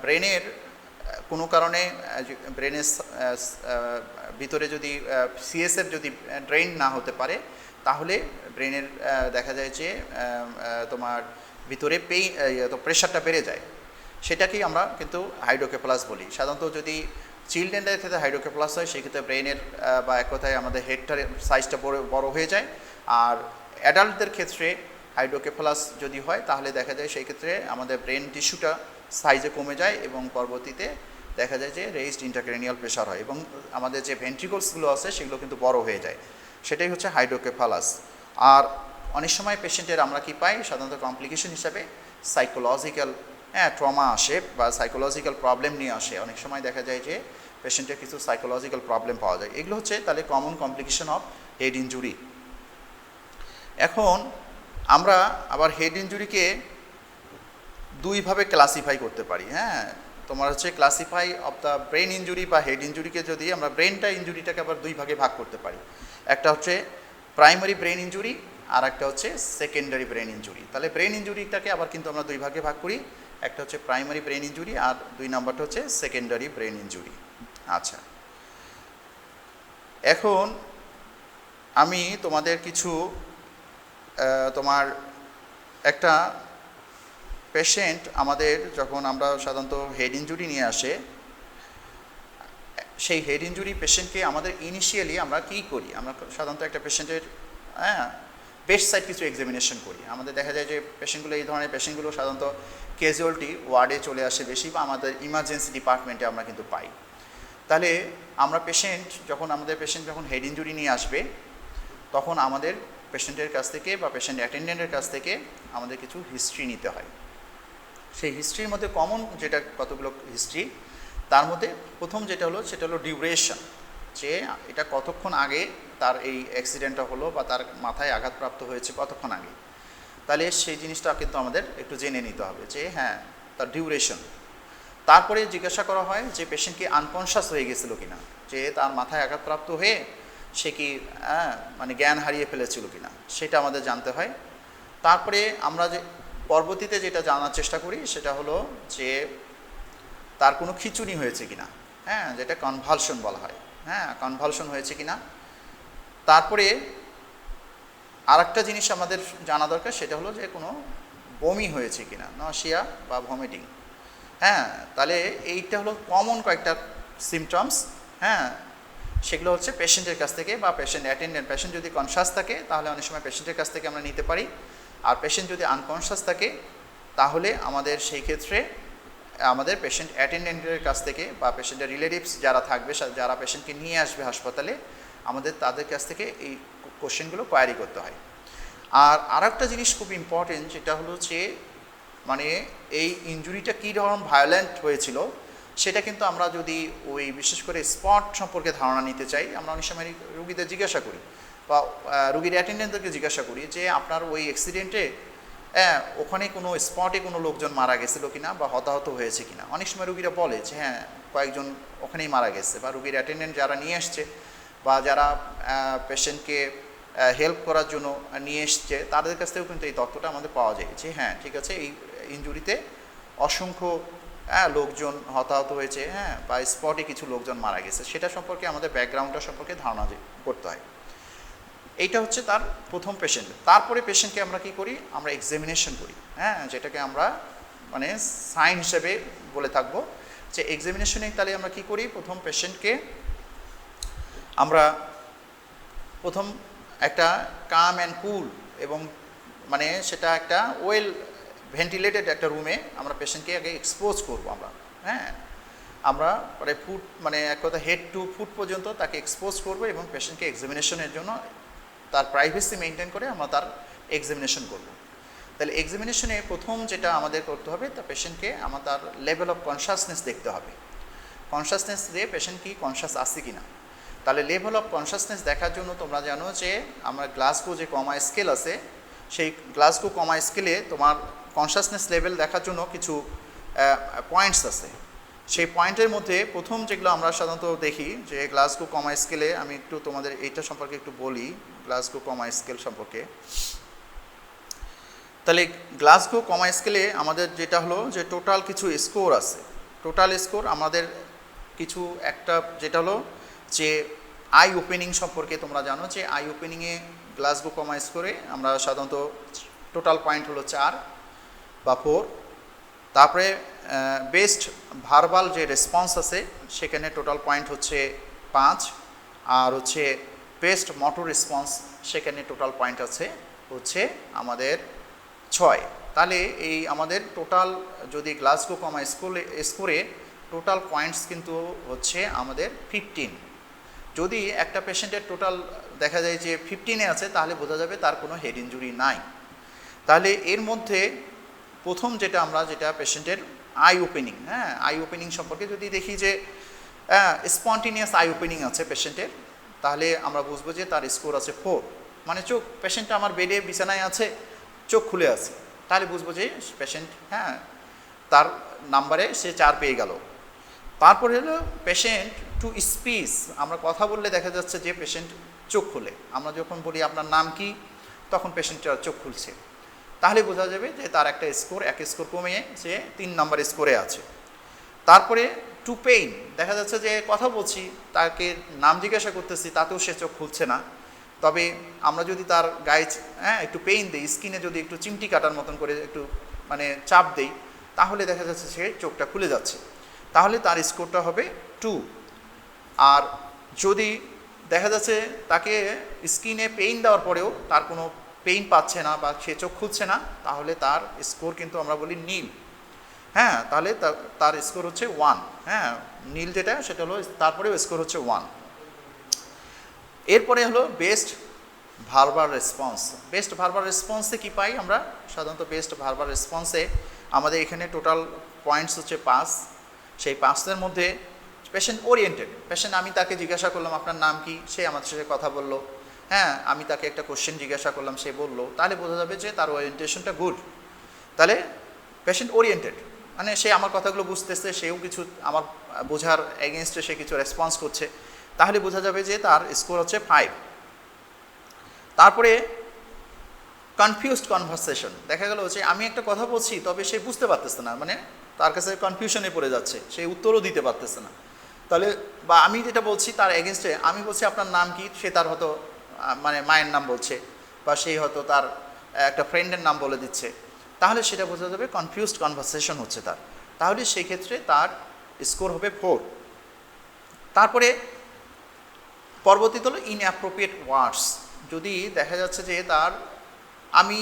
ব্রেনের কোনো কারণে ব্রেনের ভিতরে যদি সিএসএফ যদি ড্রেন না হতে পারে, তাহলে ব্রেনের দেখা যায় যে তোমার ভিতরে প্রেশারটা বেড়ে যায়। সেটাকেই আমরা কিন্তু হাইড্রোকেফালাস বলি। সাধারণত যদি চিলড্রেনদের ক্ষেত্রে হাইড্রোকেফালাস হয়, সেক্ষেত্রে ব্রেনের বা এক কথায় আমাদের হেডটার সাইজটা বড় হয়ে যায়। আর অ্যাডাল্টদের ক্ষেত্রে হাইড্রোকেফালাস যদি হয় তাহলে দেখা যায় সেই ক্ষেত্রে আমাদের ব্রেন টিস্যুটা সাইজে কমে যায় এবং পরবর্তীতে দেখা যায় যে রেইজড ইন্ট্রাক্রেনিয়াল প্রেশার হয় এবং আমাদের যে ভেন্ট্রিকলসগুলো আছে সেগুলো কিন্তু বড় হয়ে যায়। সেটাই হচ্ছে হাইড্রোকেফালাস। আর অনেক সময় পেশেন্টের আমরা কি পাই, সাধারণত কমপ্লিকেশন হিসাবে সাইকোলজিক্যাল ট্রমা আসে বা সাইকোলজিক্যাল প্রবলেম নিয়ে আসে। অনেক সময় দেখা যায় যে পেশেন্টের কিছু সাইকোলজিক্যাল প্রবলেম পাওয়া যায়। এগুলো হচ্ছে তাহলে common complication of head injury. এখন আমরা আবার হেড ইনজুরিকে দুইভাবে ক্লাসিফাই করতে পারি। তোমার হচ্ছে classify of the brain injury বা হেড ইনজুরিকে যদি আমরা ইনজুরিটাকে আবার দুই ভাগে ভাগ করতে পারি। একটা হচ্ছে প্রাইমারি ব্রেন ইনজুরি আর একটা হচ্ছে সেকেন্ডারি ব্রেন ইনজুরি। তাহলে ব্রেন ইনজুরিটাকে আবার কিন্তু আমরা দুই ভাগে ভাগ করি, একটা হচ্ছে প্রাইমারি ব্রেন ইনজুরি আর দুই নাম্বারটা হচ্ছে সেকেন্ডারি ব্রেন ইনজুরি। আচ্ছা, এখন আমি তোমাদের কিছু তোমার একটা পেশেন্ট আমাদের যখন আমরা সাধারণত হেড ইনজুরি নিয়ে আসে, সেই হেড ইনজুরি পেশেন্টকে আমাদের ইনিশিয়ালি আমরা কী করি, আমরা সাধারণত একটা পেশেন্টের বেস্ট সাইড কিছু এক্সামিনেশন করি। আমাদের দেখা যায় যে পেশেন্টগুলো, এই ধরনের পেশেন্টগুলো সাধারণত ক্যাজুয়ালিটি ওয়ার্ডে চলে আসে বেশি বা আমাদের ইমার্জেন্সি ডিপার্টমেন্টে আমরা কিন্তু পাই। তাহলে আমরা আমাদের পেশেন্ট যখন হেড ইনজুরি নিয়ে আসবে তখন আমাদের পেশেন্টের কাছ থেকে বা পেশেন্ট অ্যাটেন্ডেন্টের কাছ থেকে আমাদের কিছু হিস্ট্রি নিতে হয়। সেই হিস্ট্রির মধ্যে কমন যেটা কতগুলো হিস্ট্রি, তার মধ্যে প্রথম সেটা হলো ডিউরেশন, যে এটা কতক্ষণ আগে তার এই অ্যাক্সিডেন্টটা হলো বা তার মাথায় আঘাতপ্রাপ্ত হয়েছে কতক্ষণ আগে। তাহলে সেই জিনিসটা কিন্তু আমাদের একটু জেনে নিতে হবে যে তার ডিউরেশন। তারপরে জিজ্ঞাসা করা হয় যে পেশেন্ট কি আনকনশাস হয়ে গেছিলো কিনা, যে তার মাথায় আঘাতপ্রাপ্ত হয়ে সে কি মানে জ্ঞান হারিয়ে ফেলেছিল কিনা, সেটা আমাদের জানতে হয়। তারপরে আমরা যে পরবর্তীতে যেটা জানার চেষ্টা করি সেটা হলো যে তার কোনো খিঁচুনি হয়েছে কিনা, যেটা কনভালশন বলা হয়, কনভালশন হয়েছে কিনা। তারপরে আরেকটা জিনিস আমাদের জানা দরকার, সেটা হলো যে কোনো বমি হয়েছে কিনা, নশিয়া বা ভমিটিং। তাহলে এইটা হলো কমন কয়েকটা সিমটমস। সেগুলো হচ্ছে পেশেন্টের কাছ থেকে বা পেশেন্ট যদি কনশাস থাকে তাহলে অনেক সময় পেশেন্টের কাছ থেকে আমরা নিতে পারি। আর পেশেন্ট যদি আনকনশাস থাকে তাহলে আমাদের সেই ক্ষেত্রে আমাদের পেশেন্ট অ্যাটেন্ডেন্টের কাছ থেকে বা পেশেন্টের রিলেটিভস যারা থাকবে, যারা পেশেন্টকে নিয়ে আসবে হাসপাতালে, আমাদের তাদের কাছ থেকে এই কোশ্চেনগুলো কোয়ারি করতে হয়। আর আরেকটা জিনিস খুব ইম্পর্টেন্ট, যেটা হলো যে মানে এই ইনজুরিটা কী ধরনের ভায়োলেন্ট হয়েছিল সেটা কিন্তু আমরা যদি ওই বিশেষ করে স্পট সম্পর্কে ধারণা নিতে চাই, আমরা অনেক সময় রুগীদের জিজ্ঞাসা করি বা রুগীর অ্যাটেন্ডেন্টদেরকে জিজ্ঞাসা করি যে আপনার ওই অ্যাক্সিডেন্টে ওখানে কোনো স্পটে কোনো লোকজন মারা গেছিলো কিনা বা হতাহত হয়েছে কিনা। অনেক সময় রুগীরা বলে যে কয়েকজন ওখানেই মারা গেছে, বা রুগীর অ্যাটেন্ডেন্ট যারা নিয়ে আসছে বা যারা পেশেন্টকে হেল্প করার জন্য নিয়ে এসছে তাদের কাছ থেকেও কিন্তু এই তথ্যটা আমাদের পাওয়া যায় যে ঠিক আছে, এই ইনজুরিতে অসংখ্য লোকজন হতাহত হয়েছে, বা স্পটে কিছু লোকজন মারা গেছে, সেটা সম্পর্কে আমাদের ব্যাকগ্রাউন্ডটা সম্পর্কে ধারণা করতে হয়। এইটা হচ্ছে তার প্রথম পেশেন্ট। তারপরে পেশেন্টকে আমরা কি করি, আমরা এক্সামিনেশন করি, যেটাকে আমরা মানে সাইন হিসেবে বলে থাকবো যে এক্সামিনেশনে। তাহলে আমরা কি করি, প্রথম পেশেন্টকে আমরা প্রথম একটা কাম অ্যান্ড কুল এবং মানে সেটা একটা ওয়েল ভেন্টিলেটেড একটা রুমে আমরা পেশেন্টকে আগে এক্সপোজ করবো। আমরা ফুট মানে এক কথা হেড টু ফুট পর্যন্ত তাকে এক্সপোজ করবো এবং পেশেন্টকে এক্সামিনেশনের জন্য তার প্রাইভেসি মেনটেন করে আমরা তার এক্সামিনেশন করব। তাহলে এক্সামিনেশনে প্রথম যেটা আমাদের করতে হবে, তা পেশেন্টকে আমার তার লেভেল অফ কনসাসনেস দেখতে হবে। কনসাসনেস দিয়ে পেশেন্ট কি কনসাস আছে কি না। তাহলে লেভেল অফ কনসাসনেস দেখার জন্য তোমরা জানো যে আমরা গ্লাসগো যে কমা স্কেল আছে, সেই গ্লাসগো কমা স্কেলে তোমার কনসাসনেস লেভেল দেখার জন্য কিছু পয়েন্টস আছে। সেই পয়েন্টের মধ্যে প্রথম যেগুলো আমরা সাধারণত দেখি যে গ্লাসগো কমা স্কেলে, আমি একটু তোমাদের এইটা সম্পর্কে একটু বলি, গ্লাসগো কমা স্কেল সম্পর্কে। তাহলে গ্লাসগো কমা স্কেলে আমাদের যেটা হলো যে টোটাল কিছু স্কোর আছে। টোটাল স্কোর আমাদের কিছু একটা যেটা হলো যে আই ওপেনিং সম্পর্কে তোমরা জানো যে আই ওপেনিংয়ে গ্লাসগো কমা স্কোরে আমরা সাধারণত টোটাল পয়েন্ট হলো 4 বা 4। তারপরে বেস্ট ভার্বাল যে রেসপন্স আছে সেখানে টোটাল পয়েন্ট হচ্ছে 5, আর হচ্ছে বেস্ট মোটর রেসপন্স সেখানে টোটাল পয়েন্ট আছে হচ্ছে আমাদের 6। তাহলে এই আমাদের টোটাল যদি গ্লাসগো কমা স্কোরে টোটাল পয়েন্টস কিন্তু হচ্ছে আমাদের 15। যদি একটা পেশেন্টের টোটাল দেখা যায় যে 15-এ আছে তাহলে বোঝা যাবে তার কোনো হেড ইনজুরি নাই। তাহলে এর মধ্যে প্রথম যেটা পেশেন্টের আই ওপেনিং, হ্যাঁ আই ওপেনিং সম্পর্কে যদি দেখি যে স্পন্টিনিয়াস আই ওপেনিং আছে পেশেন্টের, তাহলে আমরা বুঝবো যে তার স্কোর আছে 4। মানে চোখ পেশেন্টটা আমার বেডে বিছানায় আছে, চোখ খুলে আছে, তাহলে বুঝবো যে পেশেন্ট হ্যাঁ তার নাম্বারে সে 4 পেয়ে গেল। তারপরে হলো পেশেন্ট টু স্পিচ, আমরা কথা বললে দেখা যাচ্ছে যে পেশেন্ট চোখ খুলে। আমরা যখন বলি আপনার নাম কি, তখন পেশেন্টটার চোখ খুলছে, তাহলে বোঝা যাবে যে তার একটা স্কোর 1 স্কোর কমিয়ে সে 3 নাম্বার স্কোরে আছে। তারপরে টু পেইন, দেখা যাচ্ছে যে কথা বলছি, তাকে নাম জিজ্ঞাসা করতেছি, তাতেও সে চোখ খুলছে না। তবে আমরা যদি তার গায়ে একটু পেইন দিই, স্কিনে যদি একটু চিমটি কাটার মতন করে একটু মানে চাপ দেই, তাহলে দেখা যাচ্ছে সে চোখটা খুলে যাচ্ছে, তাহলে তার স্কোরটা হবে 2। আর যদি দেখা যাচ্ছে তাকে স্কিনে পেইন দেওয়ার পরেও তার কোনো পেইন পাচ্ছে না বা সে চোখ খুলছে না, তাহলে তার স্কোর কিন্তু আমরা বলি নীল। হ্যাঁ, তাহলে তার স্কোর হচ্ছে 1। হ্যাঁ, নীল যেটা সেটা হলো, তারপরেও স্কোর হচ্ছে 1। এরপরে হলো best verbal response. Best verbal রেসপন্সে কী পাই আমরা? সাধারণত বেস্ট ভার্বাল রেসপন্সে আমাদের এখানে টোটাল পয়েন্টস হচ্ছে 5। সেই 5-এর মধ্যে পেশেন্ট ওরিয়েন্টেড, পেশেন্ট আমি তাকে জিজ্ঞাসা করলাম আপনার নাম কি, সে আমার সাথে কথা বললো। হ্যাঁ, আমি তাকে একটা কোশ্চেন জিজ্ঞাসা করলাম, সে বললো, তাহলে বোঝা যাবে যে তার ওরিয়েন্টেশনটা গুড। তাহলে পেশেন্ট ওরিয়েন্টেড মানে সে আমার কথাগুলো বুঝতেছে, সেও কিছু আমার বোঝার এগেনস্টে সে কিছু রেসপন্স করছে, তাহলে বোঝা যাবে যে তার স্কোর হচ্ছে 5। তারপরে কনফিউজড কনভারসেশন, দেখা গেল যে আমি একটা কথা বলছি তবে সে বুঝতে পারতেছে না, মানে তার কাছে কনফিউশনে পড়ে যাচ্ছে, সে উত্তরও দিতে পারতেছে না। তাহলে বা আমি যেটা বলছি তার এগেনস্টে আমি বলছি আপনার নাম কি, সে তার হয়তো মানে মায়ের নাম বলছে, বা সেই হয়তো তার একটা ফ্রেন্ডের নাম বলে দিচ্ছে, তাহলে সেটা বোঝা যাবে কনফিউজড কনভারসেশন হচ্ছে তার, তাহলে সেই ক্ষেত্রে তার স্কোর হবে 4। তারপরে পরবর্তীতে হলো ইনঅ্যাপ্রোপ্রিয়েট ওয়ার্ডস, যদি দেখা যাচ্ছে যে তার আমি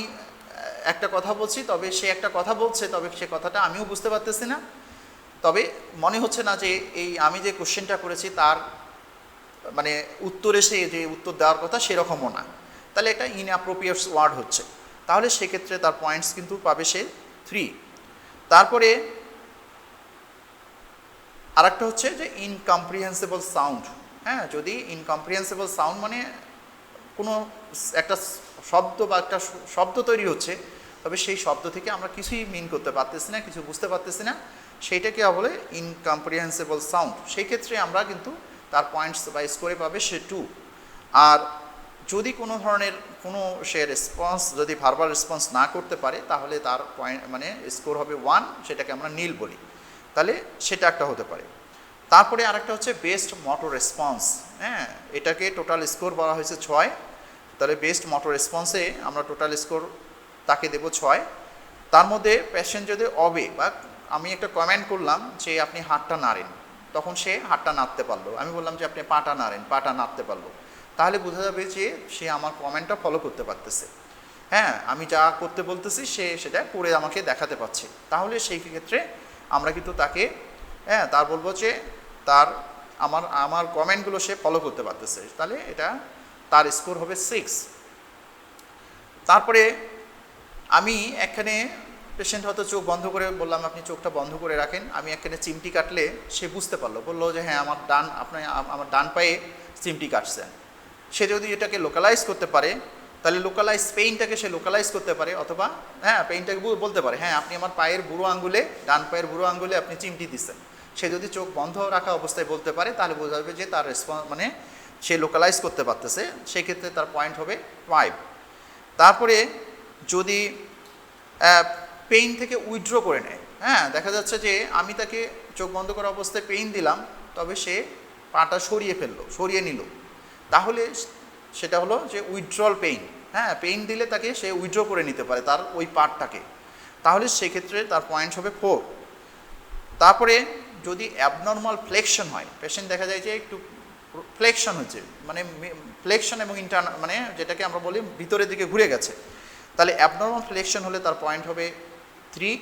একটা কথা বলছি তবে সে একটা কথা বলছে, তবে সে কথাটা আমিও বুঝতে পারতেছি না, তবে মনে হচ্ছে না যে এই আমি যে কোশ্চেনটা করেছি তার মানে উত্তরে সে যে উত্তর দেওয়ার কথা সেরকমও না, তাহলে এটা ইনঅ্যাপ্রোপ্রিয়েট ওয়ার্ড হচ্ছে, তাহলে সেক্ষেত্রে তার পয়েন্টস কিন্তু পাবে সে 3। তারপরে আরেকটা হচ্ছে যে ইনকম্প্রিহেন্সিবল সাউন্ড। হ্যাঁ, যদি ইনকম্প্রিহেন্সিবল সাউন্ড মানে কোনো একটা শব্দ বা একটা শব্দ তৈরি হচ্ছে, তবে সেই শব্দ থেকে আমরা কিছুই মিন করতে পারতেছি না, কিছু বুঝতে পারতেছি না, সেইটাকে বলে ইনকম্প্রিহেন্সিবল সাউন্ড। সেই ক্ষেত্রে আমরা কিন্তু তার পয়েন্টস বা স্কোরে পাবে সে 2। আর যদি কোনো ধরনের কোনো সে রেসপন্স যদি ভার্বাল রেসপন্স না করতে পারে, তাহলে তার পয়েন্ট মানে স্কোর হবে 1, সেটাকে আমরা নীল বলি, তাহলে সেটা একটা হতে পারে। তারপরে আরেকটা হচ্ছে বেস্ট মোটর রেসপন্স। হ্যাঁ, এটাকে টোটাল স্কোর বলা হয়েছে 6, তাহলে বেস্ট মোটর রেসপন্সে আমরা টোটাল স্কোর তাকে দেব 6। তার মধ্যে পেশেন্ট যদি অবে বা আমি একটা কমেন্ট করলাম যে আপনি হাতটা নাড়েন, তখন সে হাতটা নাড়তে পারলো, আমি বললাম যে আপনি পাটা নাড়েন, পাটা নাড়তে পারলো, তাহলে বোঝা যাবে যে সে আমার কমেন্টটা ফলো করতে পারতেছে। হ্যাঁ, আমি যা করতে বলতেছি সে সেটা করে আমাকে দেখাতে পারছে, তাহলে সেই ক্ষেত্রে আমরা কিন্তু তাকে তার বলবো যে তার আমার কমেন্টগুলো সে ফলো করতে পারতেছে, তাহলে এটা তার স্কোর হবে 6। তারপরে আমি এখানে পেশেন্ট হয়তো চোখ বন্ধ করে বললাম আপনি চোখটা বন্ধ করে রাখেন, আমি এখানে চিমটি কাটলে সে বুঝতে পারলো, বললো যে হ্যাঁ আমার ডান পায়ে চিমটি কাটছেন। সে যদি এটাকে লোকালাইজ করতে পারে, তাহলে পেইনটাকে সে লোকালাইজ করতে পারে, অথবা হ্যাঁ পেইনটাকে বলতে পারে হ্যাঁ আপনি আমার পায়ের বুড়ো আঙ্গুলে, ডান পায়ের বুড়ো আঙ্গুলে আপনি চিমটি দিচ্ছেন। সে যদি চোখ বন্ধ রাখা অবস্থায় বলতে পারে, তাহলে বোঝা যাবে যে তার রেসপন্স মানে সে লোকালাইজ করতে পারতেছে, সেক্ষেত্রে তার পয়েন্ট হবে 5। তারপরে যদি পেইন থেকে উইথড্র করে নেয়, হ্যাঁ দেখা যাচ্ছে যে আমি তাকে চোখ বন্ধ করা অবস্থায় পেইন দিলাম, তবে সে পাটা সরিয়ে নিল, তাহলে সেটা হলো যে উইথড্রল পেইন। হ্যাঁ, পেইন দিলে তাকে সে উইথড্র করে নিতে পারে তার ওই পার্টটাকে, তাহলে সেক্ষেত্রে তার পয়েন্ট হবে 4। তারপরে যদি অ্যাবনর্মাল ফ্লেকশন হয়, পেশেন্ট দেখা যায় যে একটু ফ্লেকশন হচ্ছে, মানে ফ্লেকশন এবং ইন্টারনাল মানে যেটাকে আমরা বলি ভিতরের দিকে ঘুরে গেছে, তাহলে অ্যাবনর্মাল ফ্লেকশন হলে তার পয়েন্ট হবে 3।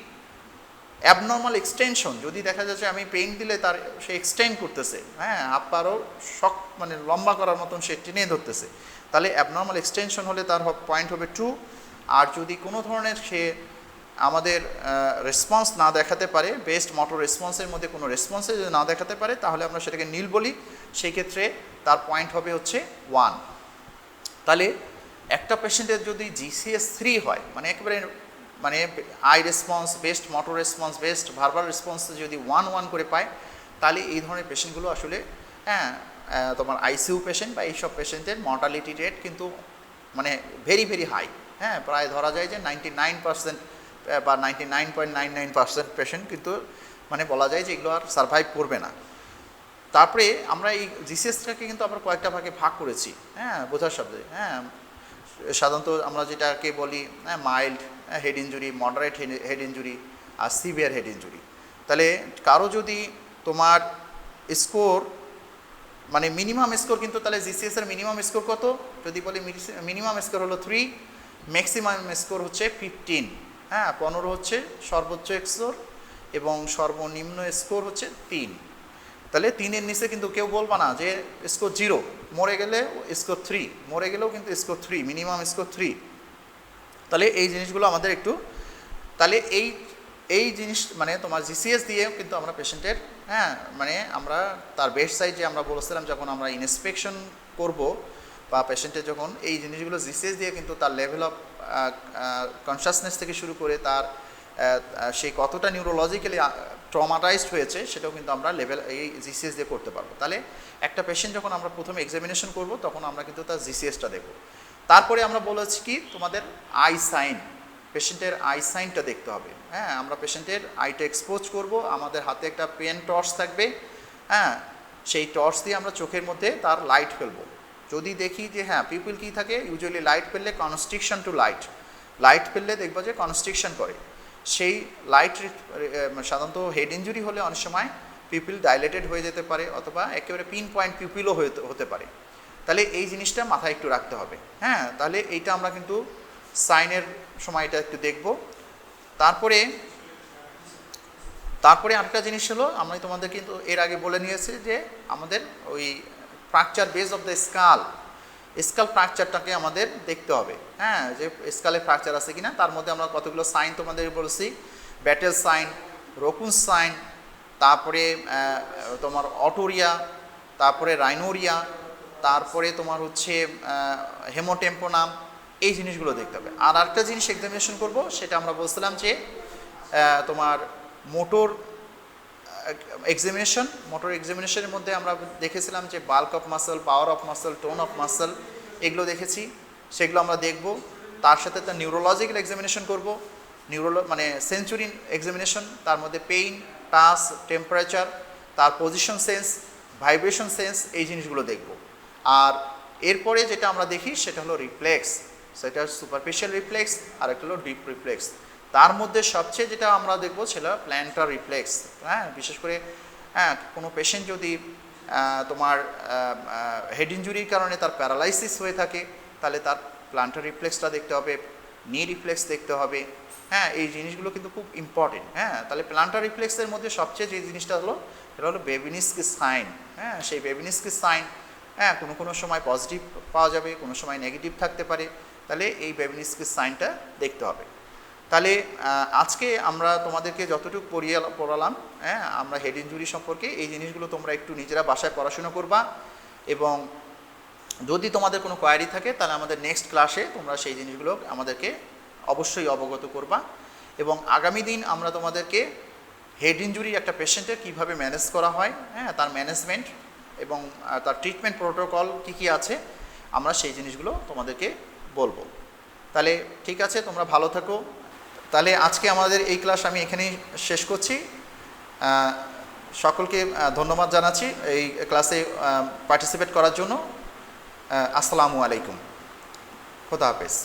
অ্যাবনর্মাল এক্সটেনশন, যদি দেখা যাচ্ছে আমি পেইন দিলে তার সে এক্সটেন্ড করতেছে, হ্যাঁ আপারও শক মানে লম্বা করার মতন সে টেনে ধরতেছে, তাহলে অ্যাবনর্মাল এক্সটেনশন হলে তার পয়েন্ট হবে 2। আর যদি কোনো ধরনের সে আমাদের রেসপন্স না দেখাতে পারে, বেস্ট মোটর রেসপন্সের মধ্যে কোনো রেসপন্সে যদি না দেখাতে পারে, তাহলে আমরা সেটাকে নীল বলি, সেই ক্ষেত্রে তার পয়েন্ট হবে হচ্ছে 1। তাহলে একটা পেশেন্টের যদি জিসিএস 3 হয়, মানে একেবারে মানে I response, best motor response, best verbal response যদি 1 করে পায়, তাহলে এই ধরনের পেশেন্টগুলো আসলে হ্যাঁ তোমার আইসিইউ পেশেন্ট বা এইসব পেশেন্টের মর্টালিটি রেট কিন্তু মানে ভেরি ভেরি হাই, হ্যাঁ প্রায় ধরা যায় যে 99% বা 99.99% পেশেন্ট কিন্তু মানে বলা যায় যে এগুলো আর সার্ভাইভ করবে না। তারপরে আমরা এই জিসিএসটাকে কিন্তু আমরা কয়েকটা ভাগে ভাগ করেছি, হ্যাঁ বোঝার শব্দে, হ্যাঁ সাধারণত আমরা যেটাকে বলি mild head injury, moderate head injury আর সিভিয়ার হেড ইনজুরি। তাহলে কারো যদি তোমার স্কোর মানে মিনিমাম স্কোর, কিন্তু তাহলে জিসিএস এর মিনিমাম স্কোর কত, যদি বলি মিনিমাম স্কোর হলো 3, ম্যাক্সিমাম স্কোর হচ্ছে 15, হ্যাঁ 15 হচ্ছে সর্বোচ্চ স্কোর এবং সর্বনিম্ন স্কোর হচ্ছে 3। তাহলে 3-এর নিচে কিন্তু কেউ বলবা না যে স্কোর 0, মরে গেলে স্কোর 3, মরে গেলেও কিন্তু স্কোর 3, মিনিমাম স্কোর 3। তাহলে এই জিনিসগুলো আমাদের একটু, তাহলে এই জিনিস মানে তোমার জিসিএস দিয়ে কিন্তু আমরা পেশেন্টের হ্যাঁ মানে আমরা তার বেস্ট সাইড যে আমরা বলেছিলাম যখন আমরা ইন্সপেকশন করব বা পেশেন্টের যখন এই জিনিসগুলো জিসিএস দিয়ে কিন্তু তার লেভেল অফ কনসাসনেস থেকে শুরু করে তার সে কতটা নিউরোলজিক্যালি ট্রমাটাইজড হয়েছে সেটাও কিন্তু আমরা লেভেল এই জিসিএস দিয়ে করতে পারবো। তাহলে একটা পেশেন্ট যখন আমরা প্রথমে এক্সামিনেশন করব তখন আমরা কিন্তু তার জিসিএসটা দেখব। তারপরে আমরা বলেছি কি তোমাদের আই সাইন, পেশেন্টের আই সাইনটা দেখতে হবে, হ্যাঁ আমরা পেশেন্টের আইটা এক্সপোজ করব, আমাদের হাতে একটা পেন টর্চ থাকবে, হ্যাঁ সেই টর্চ দিয়ে আমরা চোখের মধ্যে তার লাইট ফেলবো। যদি দেখি যে হ্যাঁ পিপল কী থাকে, ইউজুয়ালি লাইট ফেললে কনস্ট্রিকশন টু লাইট ফেললে দেখবো যে কনস্ট্রিকশন করে, সেই লাইট সাধারণত হেড ইনজুরি হলে অনেক সময় পিপিল ডাইলেটেড হয়ে যেতে পারে অথবা একেবারে পিন পয়েন্ট পিপিলও হতে পারে। তাহলে এই জিনিসটা মাথায় একটু রাখতে হবে, হ্যাঁ তাহলে এইটা আমরা কিন্তু সাইনের সময় এটা একটু দেখব। তারপরে আরেকটা জিনিস হলো, আমরা তোমাদের কিন্তু এর আগে বলে নিয়েছি যে আমাদের ওই fracture base of the skull ফ্র্যাকচারটাকে আমাদের দেখতে হবে, হ্যাঁ যে স্কালে ফ্র্যাকচার আছে কিনা। তার মধ্যে আমরা কতগুলো সাইন তোমাদের বলেছি, ব্যাটেল সাইন, রকুন সাইন, তারপরে তোমার অটোরিয়া, তারপরে রাইনোরিয়া, তারপরে তোমার হচ্ছে হেমোটেম্পোনাম, এই জিনিসগুলো দেখতে হবে। আর একটা জিনিস এক্সামিনেশন করব, সেটা আমরা বলছিলাম যে তোমার মোটর এক্সামিনেশনের মধ্যে আমরা দেখেছিলাম যে bulk of muscle, power of muscle, tone of muscle, এগুলো দেখেছি, সেগুলো আমরা দেখব। তার সাথে তার নিউরোলজিক্যাল এক্সামিনেশন করব, মানে সেন্সুরি এক্সামিনেশন, তার মধ্যে পেইন, টাচ, টেম্পারেচার, তার পজিশন সেন্স, ভাইব্রেশন সেন্স, এই জিনিসগুলো দেখব। আর এরপরে যেটা আমরা দেখি সেটা হলো রিফ্লেক্স, সেটা সুপারফিশিয়াল রিফ্লেক্স আর একটা হলো ডিপ রিফ্লেক্স। তার মধ্যে সবচেয়ে যেটা আমরা দেখব সেটা প্ল্যান্টার রিফ্লেক্স, হ্যাঁ বিশেষ করে হ্যাঁ কোনো পেশেন্ট যদি তোমার হেড ইনজুরির কারণে তার প্যারালাইসিস হয়ে থাকে, তাহলে তার প্ল্যান্টার রিফ্লেক্সটা দেখতে হবে, নি রিফ্লেক্স দেখতে হবে, হ্যাঁ এই জিনিসগুলো কিন্তু খুব ইম্পর্টেন্ট। হ্যাঁ তাহলে প্ল্যান্টার রিফ্লেক্সের মধ্যে সবচেয়ে যে জিনিসটা হলো সেটা হলো বেবিনিস্কি সাইন, হ্যাঁ সেই বেবিনিস্কি সাইন হ্যাঁ কোনো সময় পজিটিভ পাওয়া যাবে, কোনো সময় নেগেটিভ থাকতে পারে, তাহলে এই বেবিনিস্কি সাইনটা দেখতে হবে। তাহলে আজকে আমরা তোমাদেরকে যতটুকু পড়ালাম, হ্যাঁ আমরা হেড ইনজুরি সম্পর্কে, এই জিনিসগুলো তোমরা একটু নিজেরা বাসায় পড়াশোনা করবা এবং যদি তোমাদের কোনো কোয়ারি থাকে তাহলে আমাদের নেক্সট ক্লাসে তোমরা সেই জিনিসগুলো আমাদেরকে অবশ্যই অবগত করবা। এবং আগামী দিন আমরা তোমাদেরকে হেড ইনজুরি একটা পেশেন্টের কীভাবে ম্যানেজ করা হয়, হ্যাঁ তার ম্যানেজমেন্ট এবং তার ট্রিটমেন্ট প্রোটোকল কী কী আছে, আমরা সেই জিনিসগুলো তোমাদেরকে বলবো। তাহলে ঠিক আছে, তোমরা ভালো থাকো। তাহলে আজকে আমাদের এই ক্লাস আমি এখানেই শেষ করছি। সকলকে ধন্যবাদ জানাচ্ছি এই ক্লাসে পার্টিসিপেট করার জন্য। আসসালামু আলাইকুম, খোদা হাফেজ।